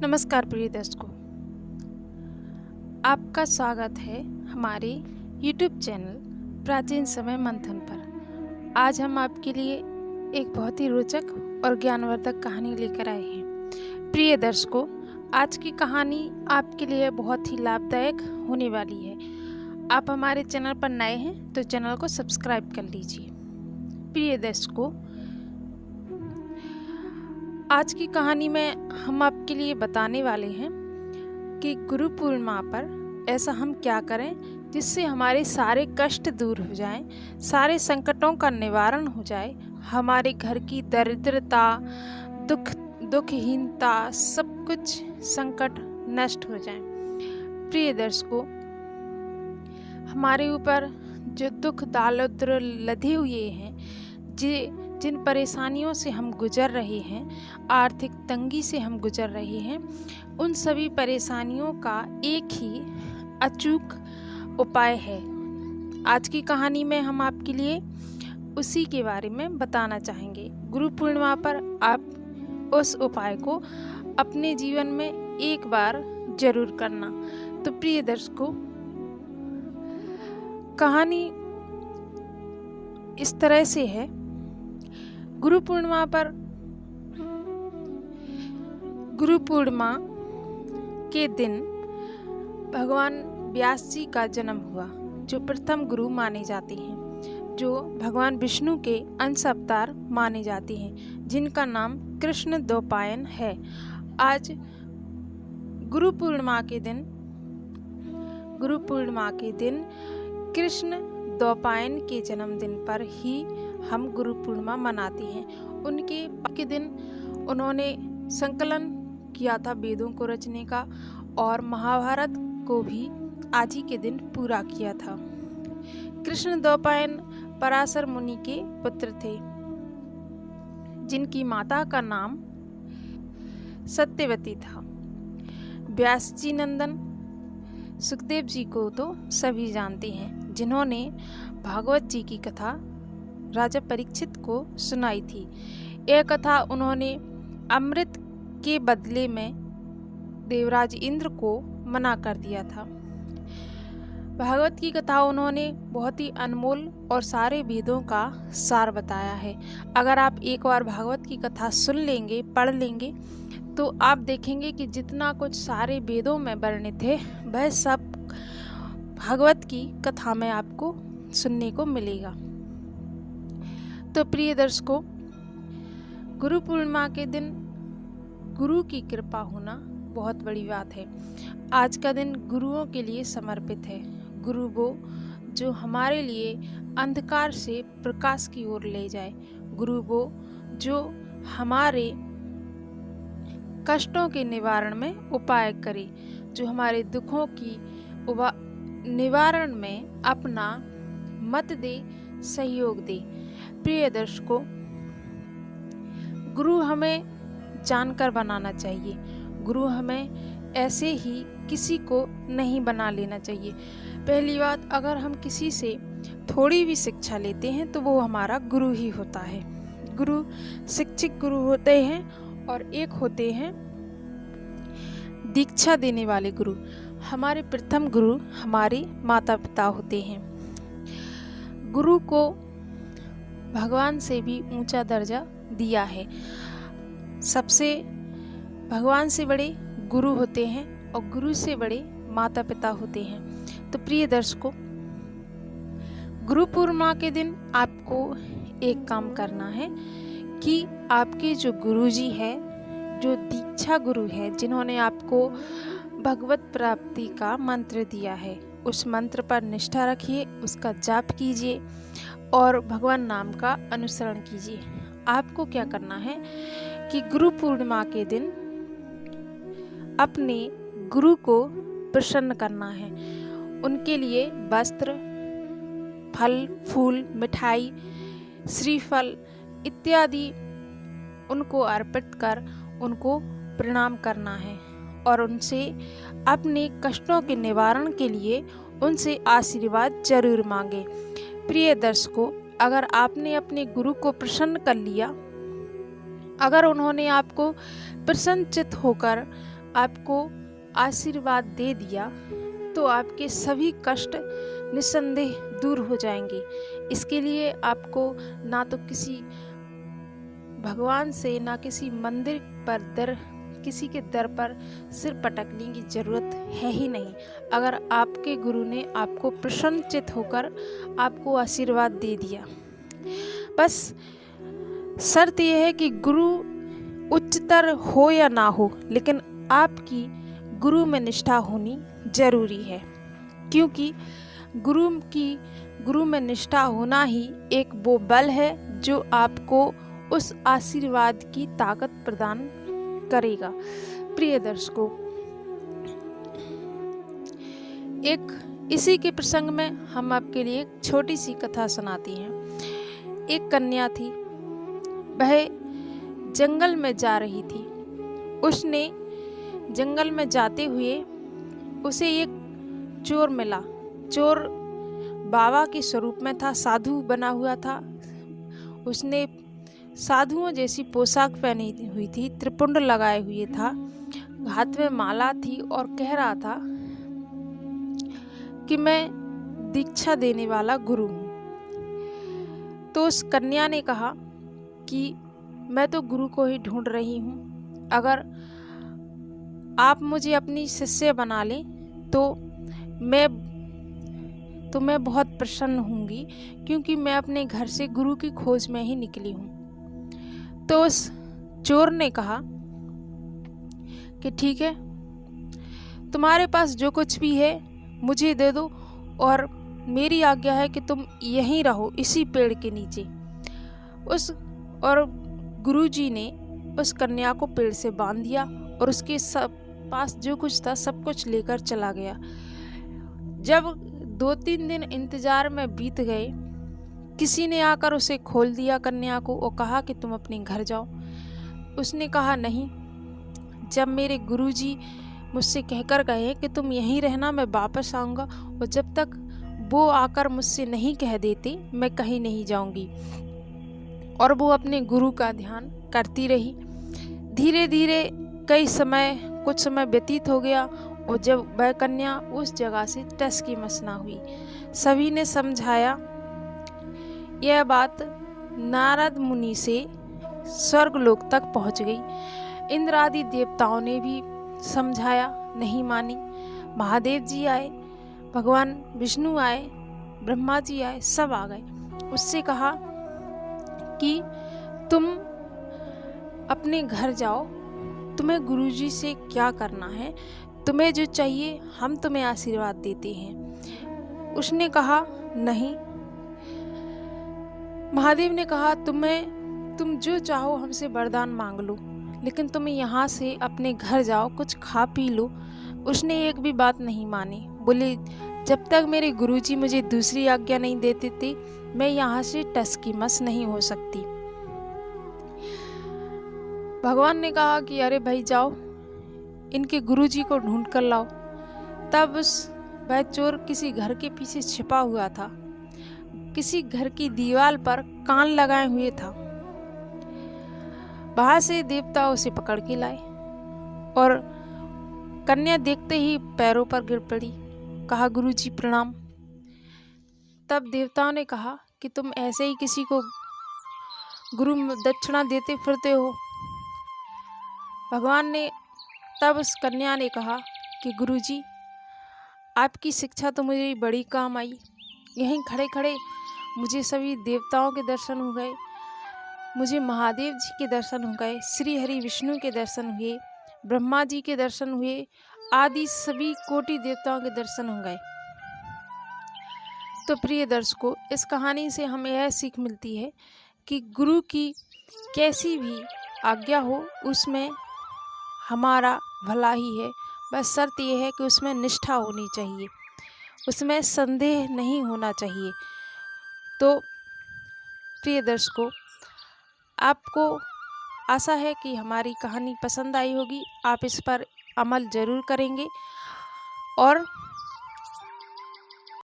नमस्कार प्रिय दर्शकों, आपका स्वागत है हमारे YouTube चैनल प्राचीन समय मंथन पर। आज हम आपके लिए एक बहुत ही रोचक और ज्ञानवर्धक कहानी लेकर आए हैं। प्रिय दर्शकों, आज की कहानी आपके लिए बहुत ही लाभदायक होने वाली है। आप हमारे चैनल पर नए हैं तो चैनल को सब्सक्राइब कर लीजिए। प्रिय दर्शकों, आज की कहानी में हम आपके लिए बताने वाले हैं कि गुरु पूर्णिमा पर ऐसा हम क्या करें जिससे हमारे सारे कष्ट दूर हो जाएं, सारे संकटों का निवारण हो जाए, हमारे घर की दरिद्रता, दुखहीनता, सब कुछ संकट नष्ट हो जाए। प्रिय दर्शकों, हमारे ऊपर जो दुख दारिद्र लदे हुए हैं, जिन परेशानियों से हम गुजर रहे हैं, आर्थिक तंगी से हम गुजर रहे हैं, उन सभी परेशानियों का एक ही अचूक उपाय है। आज की कहानी में हम आपके लिए उसी के बारे में बताना चाहेंगे। गुरु पूर्णिमा पर आप उस उपाय को अपने जीवन में एक बार जरूर करना। तो प्रिय दर्शकों, कहानी इस तरह से है। गुरु पूर्णिमा के दिन भगवान व्यास जी का जन्म हुआ, जो प्रथम गुरु माने जाते हैं, जो भगवान विष्णु के अंश अवतार माने जाते हैं, जिनका नाम कृष्ण द्वैपायन है। आज गुरु पूर्णिमा के दिन कृष्ण द्वैपायन के जन्मदिन पर ही हम गुरु पूर्णिमा मनाते हैं। उनके दिन उन्होंने संकलन किया था वेदों को रचने का, और महाभारत को भी आज ही के दिन पूरा किया था। कृष्ण द्वैपायन पराशर मुनि के पुत्र थे, जिनकी माता का नाम सत्यवती था। व्यास जी नंदन सुखदेव जी को तो सभी जानते हैं, जिन्होंने भागवत जी की कथा राजा परीक्षित को सुनाई थी। यह कथा उन्होंने अमृत के बदले में देवराज इंद्र को मना कर दिया था। भागवत की कथा उन्होंने बहुत ही अनमोल और सारे वेदों का सार बताया है। अगर आप एक बार भागवत की कथा सुन लेंगे, पढ़ लेंगे, तो आप देखेंगे कि जितना कुछ सारे वेदों में वर्णित है, वह सब भागवत की कथा में आपको सुनने को मिलेगा। तो प्रिय दर्शकों, गुरु पूर्णिमा के दिन गुरु की कृपा होना बहुत बड़ी बात है। आज का दिन गुरुओं के लिए समर्पित है। गुरु वो जो हमारे लिए अंधकार से प्रकाश की ओर ले जाए, गुरु वो जो हमारे कष्टों के निवारण में उपाय करे, जो हमारे दुखों की निवारण में अपना मत दे, सहयोग दे। प्रिय दर्शकों, गुरु हमें जानकर बनाना चाहिए। गुरु हमें ऐसे ही किसी को नहीं बना लेना चाहिए। पहली बात, अगर हम किसी से थोड़ी भी शिक्षा लेते हैं तो वो हमारा गुरु ही होता है। गुरु शिक्षक गुरु होते हैं, और एक होते हैं दीक्षा देने वाले गुरु। हमारे प्रथम गुरु हमारे माता पिता होते हैं। गुरु को भगवान से भी ऊंचा दर्जा दिया है। सबसे भगवान से बड़े गुरु होते हैं, और गुरु से बड़े माता पिता होते हैं। तो प्रिय दर्शकों, गुरु पूर्णिमा के दिन आपको एक काम करना है कि आपके जो गुरुजी है, जो दीक्षा गुरु है, जिन्होंने आपको भगवत प्राप्ति का मंत्र दिया है, उस मंत्र पर निष्ठा रखिए, उसका जाप कीजिए और भगवान नाम का अनुसरण कीजिए। आपको क्या करना है कि गुरु पूर्णिमा के दिन अपने गुरु को प्रसन्न करना है। उनके लिए वस्त्र, फल, फूल, मिठाई, श्रीफल इत्यादि उनको अर्पित कर उनको प्रणाम करना है, और उनसे अपने कष्टों के निवारण के लिए उनसे आशीर्वाद जरूर मांगे। प्रिय दर्शकों, अगर आपने अपने गुरु को प्रसन्न कर लिया, अगर उन्होंने आपको प्रसन्नचित्त होकर आपको आशीर्वाद दे दिया तो आपके सभी कष्ट निस्संदेह दूर हो जाएंगे। इसके लिए आपको ना तो किसी भगवान से, ना किसी मंदिर पर किसी के दर पर सिर पटकने की जरूरत है ही नहीं। अगर आपके गुरु ने आपको प्रसन्नचित होकर आपको आशीर्वाद दे दिया, बस शर्त यह है कि गुरु उच्चतर हो या ना हो, लेकिन आपकी गुरु में निष्ठा होनी जरूरी है। क्योंकि गुरु में निष्ठा होना ही एक वो बल है जो आपको उस आशीर्वाद की ताकत प्रदान करेगा। प्रिय दर्शकों, इसी के प्रसंग में हम आपके लिए एक छोटी सी कथा सुनाती हैं। एक कन्या थी, वह जंगल में जा रही थी। उसने जंगल में जाते हुए उसे एक चोर मिला। चोर बाबा के स्वरूप में था, साधु बना हुआ था। उसने साधुओं जैसी पोशाक पहनी हुई थी, त्रिपुंड लगाए हुए था, हाथ में माला थी और कह रहा था कि मैं दीक्षा देने वाला गुरु हूँ। तो उस कन्या ने कहा कि मैं तो गुरु को ही ढूंढ रही हूँ, अगर आप मुझे अपनी शिष्य बना लें तो मैं बहुत प्रसन्न होंगी, क्योंकि मैं अपने घर से गुरु की खोज में ही निकली हूँ। तो उस चोर ने कहा कि ठीक है, तुम्हारे पास जो कुछ भी है मुझे दे दो, और मेरी आज्ञा है कि तुम यहीं रहो, इसी पेड़ के नीचे। और गुरुजी ने उस कन्या को पेड़ से बांध दिया और उसके पास जो कुछ था सब कुछ लेकर चला गया। जब 2-3 दिन इंतजार में बीत गए, किसी ने आकर उसे खोल दिया कन्या को और कहा कि तुम अपने घर जाओ। उसने कहा नहीं, जब मेरे गुरुजी मुझसे कहकर गए कि तुम यहीं रहना, मैं वापस आऊँगा, और जब तक वो आकर मुझसे नहीं कह देते मैं कहीं नहीं जाऊँगी। और वो अपने गुरु का ध्यान करती रही। धीरे धीरे कुछ समय व्यतीत हो गया और जब वह कन्या उस जगह से टस की मस ना हुई। सभी ने समझाया। यह बात नारद मुनि से स्वर्गलोक तक पहुंच गई। इंद्र आदि देवताओं ने भी समझाया, नहीं मानी। महादेव जी आए, भगवान विष्णु आए, ब्रह्मा जी आए, सब आ गए। उससे कहा कि तुम अपने घर जाओ, तुम्हें गुरुजी से क्या करना है, तुम्हें जो चाहिए हम तुम्हें आशीर्वाद देते हैं। उसने कहा नहीं। महादेव ने कहा तुम जो चाहो हमसे वरदान मांग लो, लेकिन तुम यहाँ से अपने घर जाओ, कुछ खा पी लो। उसने एक भी बात नहीं मानी। बोले जब तक मेरे गुरुजी मुझे दूसरी आज्ञा नहीं देते थे मैं यहाँ से टस की मस नहीं हो सकती। भगवान ने कहा कि अरे भाई जाओ, इनके गुरुजी को ढूंढ कर लाओ। तब वह चोर किसी घर के पीछे छिपा हुआ था, किसी घर की दीवार पर कान लगाए हुए था। वहां से देवता उसे पकड़ के लाए और कन्या देखते ही पैरों पर गिर पड़ी। कहा गुरुजी प्रणाम। तब देवताओं ने कहा कि तुम ऐसे ही किसी को गुरु दक्षिणा देते फिरते हो। भगवान ने तब उस कन्या ने कहा कि गुरुजी आपकी शिक्षा तो मुझे बड़ी काम आई। यहीं खड़े खड़े मुझे सभी देवताओं के दर्शन हो गए, मुझे महादेव जी के दर्शन हो गए, श्री हरि विष्णु के दर्शन हुए, ब्रह्मा जी के दर्शन हुए, आदि सभी कोटि देवताओं के दर्शन हो गए। तो प्रिय दर्शकों, इस कहानी से हमें यह सीख मिलती है कि गुरु की कैसी भी आज्ञा हो उसमें हमारा भला ही है। बस शर्त यह है कि उसमें निष्ठा होनी चाहिए, उसमें संदेह नहीं होना चाहिए। तो प्रिय दर्शकों, आपको आशा है कि हमारी कहानी पसंद आई होगी, आप इस पर अमल ज़रूर करेंगे और